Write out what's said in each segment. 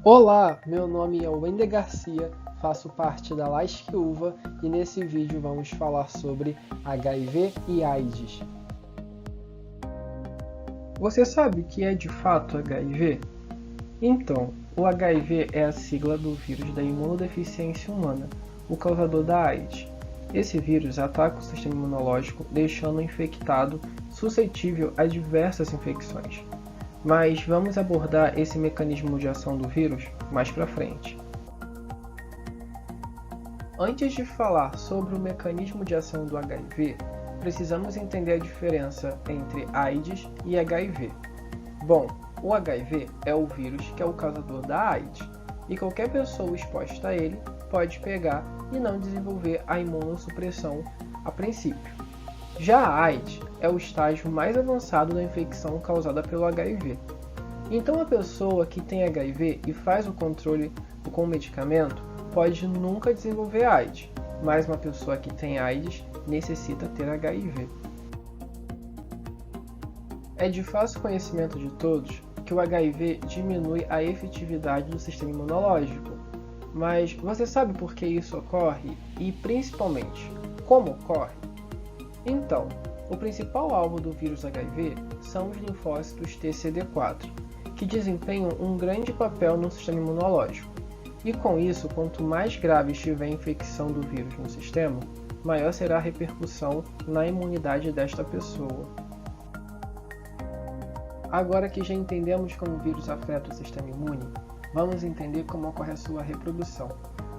Olá, meu nome é Wender Garcia, faço parte da Lasquiúva e nesse vídeo vamos falar sobre HIV e AIDS. Você sabe o que é de fato HIV? Então, o HIV é a sigla do vírus da imunodeficiência humana, o causador da AIDS. Esse vírus ataca o sistema imunológico, deixando o infectado suscetível a diversas infecções. Mas vamos abordar esse mecanismo de ação do vírus mais para frente. Antes de falar sobre o mecanismo de ação do HIV, precisamos entender a diferença entre AIDS e HIV. Bom, o HIV é o vírus que é o causador da AIDS, e qualquer pessoa exposta a ele pode pegar e não desenvolver a imunossupressão a princípio. Já a AIDS é o estágio mais avançado da infecção causada pelo HIV. Então a pessoa que tem HIV e faz o controle com o medicamento pode nunca desenvolver AIDS, mas uma pessoa que tem AIDS necessita ter HIV. É de fácil conhecimento de todos que o HIV diminui a efetividade do sistema imunológico. Mas você sabe por que isso ocorre e, principalmente, como ocorre? Então, o principal alvo do vírus HIV são os linfócitos TCD4, que desempenham um grande papel no sistema imunológico. E com isso, quanto mais grave estiver a infecção do vírus no sistema, maior será a repercussão na imunidade desta pessoa. Agora que já entendemos como o vírus afeta o sistema imune, vamos entender como ocorre a sua reprodução,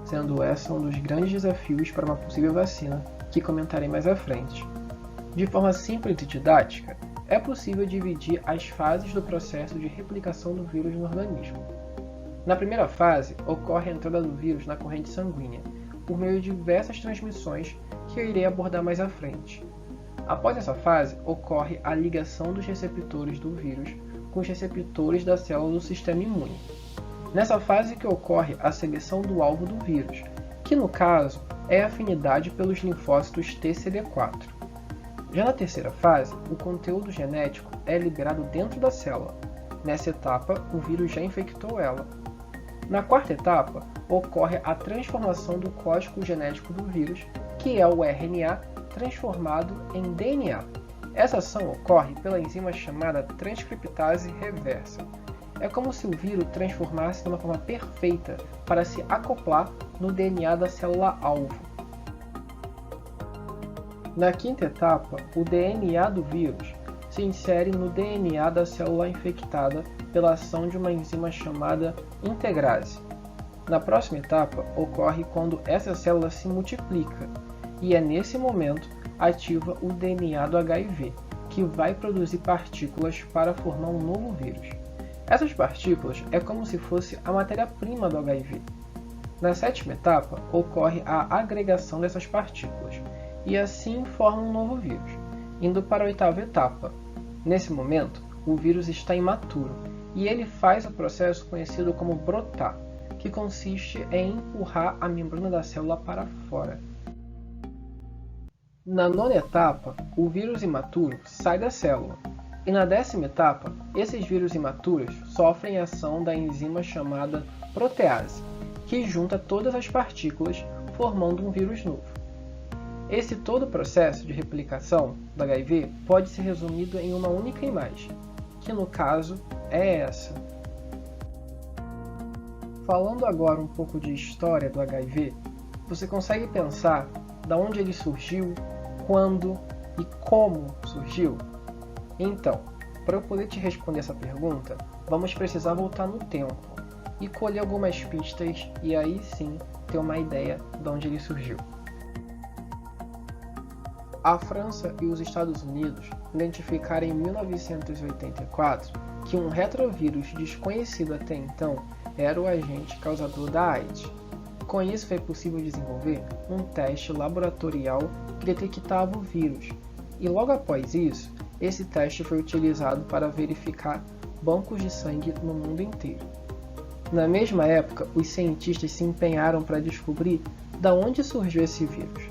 sendo essa um dos grandes desafios para uma possível vacina, que comentarei mais à frente. De forma simples e didática, é possível dividir as fases do processo de replicação do vírus no organismo. Na primeira fase, ocorre a entrada do vírus na corrente sanguínea, por meio de diversas transmissões que eu irei abordar mais à frente. Após essa fase, ocorre a ligação dos receptores do vírus com os receptores da célula do sistema imune. Nessa fase que ocorre a seleção do alvo do vírus, que no caso é a afinidade pelos linfócitos TCD4. Já na terceira fase, o conteúdo genético é liberado dentro da célula. Nessa etapa, o vírus já infectou ela. Na quarta etapa, ocorre a transformação do código genético do vírus, que é o RNA, transformado em DNA. Essa ação ocorre pela enzima chamada transcriptase reversa. É como se o vírus transformasse de uma forma perfeita para se acoplar no DNA da célula-alvo. Na quinta etapa, o DNA do vírus se insere no DNA da célula infectada pela ação de uma enzima chamada integrase. Na próxima etapa, ocorre quando essa célula se multiplica, e é nesse momento ativa o DNA do HIV, que vai produzir partículas para formar um novo vírus. Essas partículas é como se fosse a matéria-prima do HIV. Na sétima etapa, ocorre a agregação dessas partículas, e assim forma um novo vírus, indo para a oitava etapa. Nesse momento, o vírus está imaturo, e ele faz o processo conhecido como brotar, que consiste em empurrar a membrana da célula para fora. Na nona etapa, o vírus imaturo sai da célula, e na décima etapa, esses vírus imaturos sofrem a ação da enzima chamada protease, que junta todas as partículas, formando um vírus novo. Esse todo processo de replicação do HIV pode ser resumido em uma única imagem, que no caso é essa. Falando agora um pouco de história do HIV, você consegue pensar de onde ele surgiu, quando e como surgiu? Então, para eu poder te responder essa pergunta, vamos precisar voltar no tempo e colher algumas pistas e aí sim ter uma ideia de onde ele surgiu. A França e os Estados Unidos identificaram em 1984 que um retrovírus desconhecido até então era o agente causador da AIDS. Com isso foi possível desenvolver um teste laboratorial que detectava o vírus, e logo após isso, esse teste foi utilizado para verificar bancos de sangue no mundo inteiro. Na mesma época, os cientistas se empenharam para descobrir de onde surgiu esse vírus.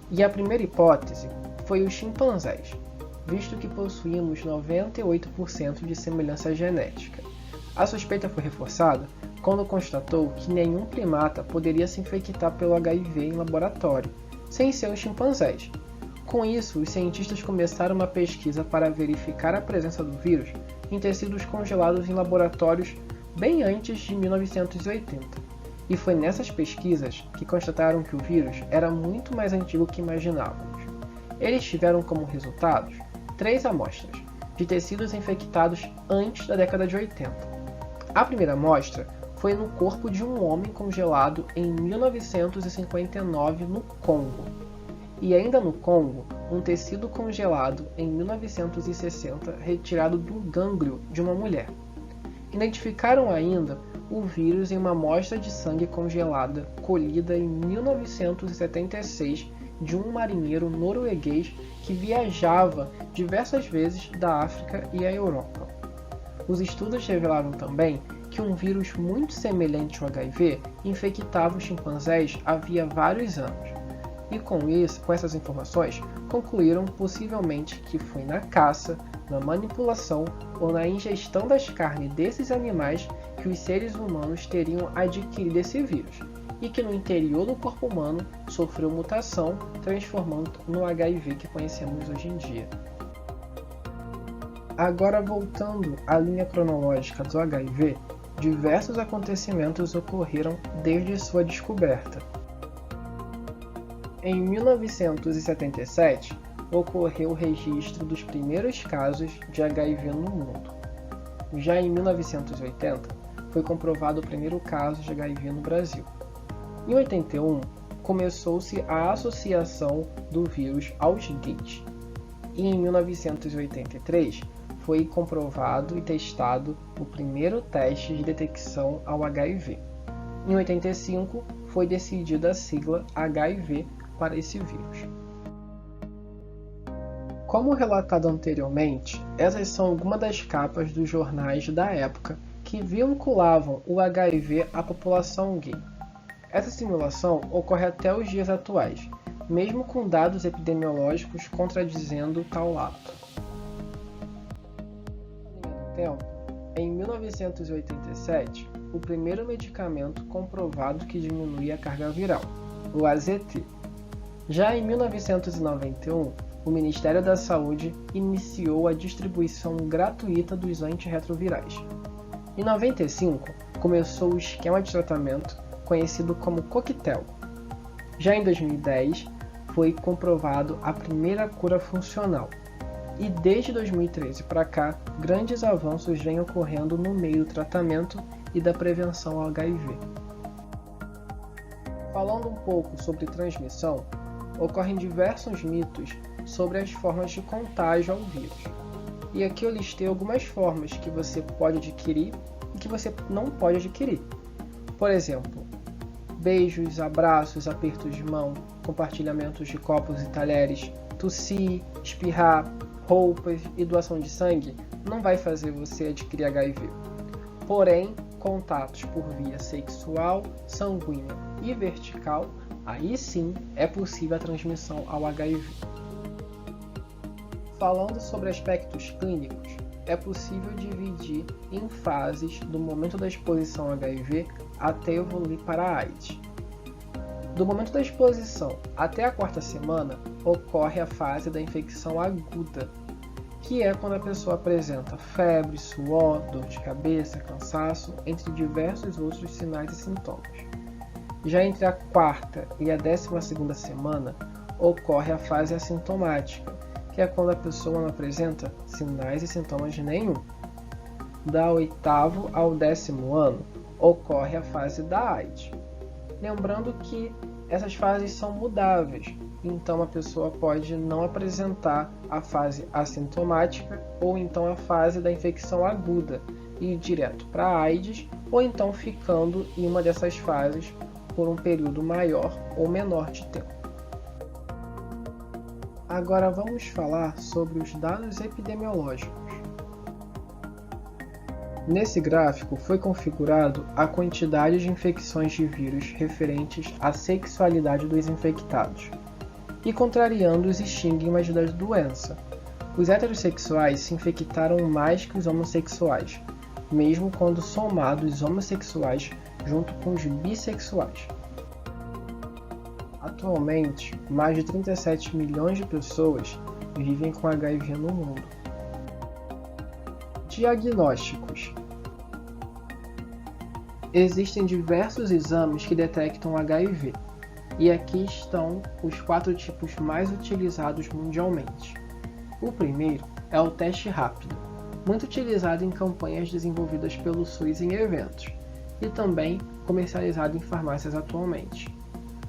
E a primeira hipótese foi os chimpanzés, visto que possuímos 98% de semelhança genética. A suspeita foi reforçada quando constatou que nenhum primata poderia se infectar pelo HIV em laboratório, sem ser os chimpanzés. Com isso, os cientistas começaram uma pesquisa para verificar a presença do vírus em tecidos congelados em laboratórios bem antes de 1980. E foi nessas pesquisas que constataram que o vírus era muito mais antigo que imaginávamos. Eles tiveram como resultados 3 amostras de tecidos infectados antes da década de 80. A primeira amostra foi no corpo de um homem congelado em 1959 no Congo. E ainda no Congo, um tecido congelado em 1960 retirado do gânglio de uma mulher. Identificaram ainda o vírus em uma amostra de sangue congelada colhida em 1976 de um marinheiro norueguês que viajava diversas vezes da África e a Europa. Os estudos revelaram também que um vírus muito semelhante ao HIV infectava os chimpanzés havia vários anos. E com essas informações, concluíram possivelmente que foi na caça, na manipulação ou na ingestão das carnes desses animais que os seres humanos teriam adquirido esse vírus, e que no interior do corpo humano sofreu mutação, transformando no HIV que conhecemos hoje em dia. Agora, voltando à linha cronológica do HIV, diversos acontecimentos ocorreram desde sua descoberta. Em 1977, ocorreu o registro dos primeiros casos de HIV no mundo. Já em 1980, foi comprovado o primeiro caso de HIV no Brasil. Em 81, começou-se a associação do vírus aos gays. E em 1983, foi comprovado e testado o primeiro teste de detecção ao HIV. Em 85, foi decidida a sigla HIV para esse vírus. Como relatado anteriormente, essas são algumas das capas dos jornais da época que vinculavam o HIV à população gay. Essa simulação ocorre até os dias atuais, mesmo com dados epidemiológicos contradizendo tal ato. Em 1987, o primeiro medicamento comprovado que diminuía a carga viral, o AZT. Já em 1991, o Ministério da Saúde iniciou a distribuição gratuita dos antirretrovirais. Em 95, começou o esquema de tratamento conhecido como coquetel. Já em 2010, foi comprovado a primeira cura funcional. E desde 2013 para cá, grandes avanços vêm ocorrendo no meio do tratamento e da prevenção ao HIV. Falando um pouco sobre transmissão, ocorrem diversos mitos sobre as formas de contágio ao vírus. E aqui eu listei algumas formas que você pode adquirir e que você não pode adquirir. Por exemplo, beijos, abraços, apertos de mão, compartilhamentos de copos e talheres, tossir, espirrar, roupas e doação de sangue não vai fazer você adquirir HIV. Porém, contatos por via sexual, sanguínea e vertical, aí sim é possível a transmissão ao HIV. Falando sobre aspectos clínicos, é possível dividir em fases do momento da exposição ao HIV até evoluir para a AIDS. Do momento da exposição até a 4ª semana, ocorre a fase da infecção aguda, que é quando a pessoa apresenta febre, suor, dor de cabeça, cansaço, entre diversos outros sinais e sintomas. Já entre a 4ª e a 12ª semana, ocorre a fase assintomática, que é quando a pessoa não apresenta sinais e sintomas nenhum. Da 8º ao 10º ano, ocorre a fase da AIDS. Lembrando que essas fases são mudáveis, então a pessoa pode não apresentar a fase assintomática ou então a fase da infecção aguda e ir direto para a AIDS, ou então ficando em uma dessas fases por um período maior ou menor de tempo. Agora vamos falar sobre os dados epidemiológicos. Nesse gráfico foi configurado a quantidade de infecções de vírus referentes à sexualidade dos infectados e contrariando os estigmas da doença. Os heterossexuais se infectaram mais que os homossexuais, mesmo quando somados homossexuais junto com os bissexuais. Atualmente, mais de 37 milhões de pessoas vivem com HIV no mundo. Diagnósticos. Existem diversos exames que detectam HIV, e aqui estão os 4 tipos mais utilizados mundialmente. O primeiro é o teste rápido, muito utilizado em campanhas desenvolvidas pelo SUS em eventos, e também comercializado em farmácias atualmente.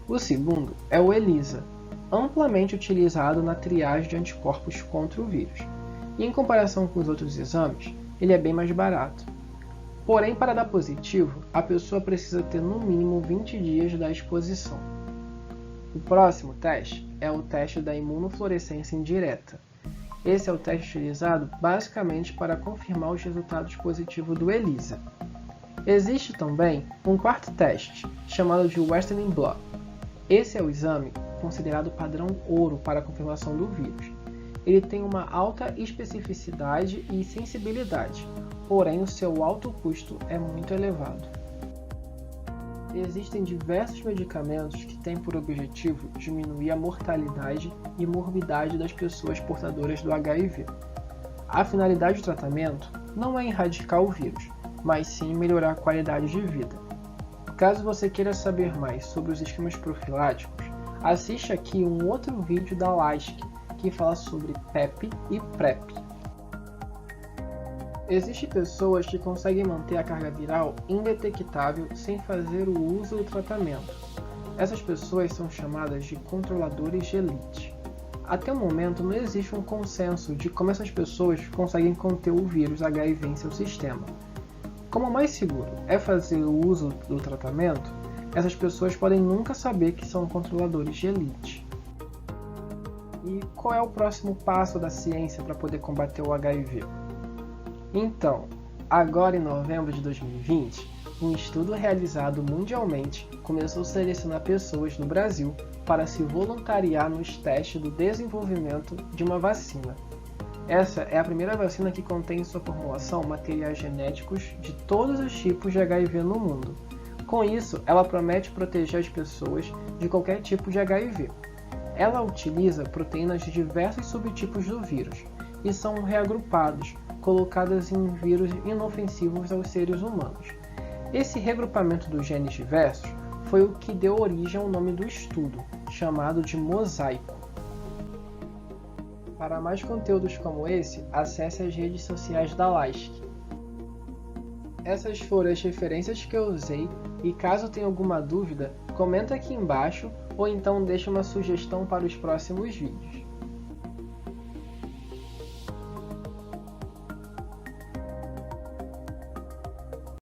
O segundo é o ELISA, amplamente utilizado na triagem de anticorpos contra o vírus, e em comparação com os outros exames, ele é bem mais barato. Porém, para dar positivo, a pessoa precisa ter no mínimo 20 dias da exposição. O próximo teste é o teste da imunofluorescência indireta. Esse é o teste utilizado basicamente para confirmar os resultados positivos do ELISA. Existe também um quarto teste, chamado de Western blot. Esse é o exame considerado padrão ouro para a confirmação do vírus. Ele tem uma alta especificidade e sensibilidade, porém o seu alto custo é muito elevado. Existem diversos medicamentos que têm por objetivo diminuir a mortalidade e morbidade das pessoas portadoras do HIV. A finalidade do tratamento não é erradicar o vírus, mas sim melhorar a qualidade de vida. Caso você queira saber mais sobre os esquemas profiláticos, assiste aqui um outro vídeo da LASK que fala sobre PEP e PrEP. Existem pessoas que conseguem manter a carga viral indetectável sem fazer o uso do tratamento. Essas pessoas são chamadas de controladores de elite. Até o momento não existe um consenso de como essas pessoas conseguem conter o vírus HIV em seu sistema. Como o mais seguro é fazer o uso do tratamento, essas pessoas podem nunca saber que são controladores de elite. E qual é o próximo passo da ciência para poder combater o HIV? Então, agora em novembro de 2020, um estudo realizado mundialmente começou a selecionar pessoas no Brasil para se voluntariar nos testes do desenvolvimento de uma vacina. Essa é a primeira vacina que contém em sua formulação materiais genéticos de todos os tipos de HIV no mundo. Com isso, ela promete proteger as pessoas de qualquer tipo de HIV. Ela utiliza proteínas de diversos subtipos do vírus e são reagrupados, colocadas em vírus inofensivos aos seres humanos. Esse regrupamento dos genes diversos foi o que deu origem ao nome do estudo, chamado de mosaico. Para mais conteúdos como esse, acesse as redes sociais da LASK. Essas foram as referências que eu usei e caso tenha alguma dúvida, comenta aqui embaixo ou então deixe uma sugestão para os próximos vídeos.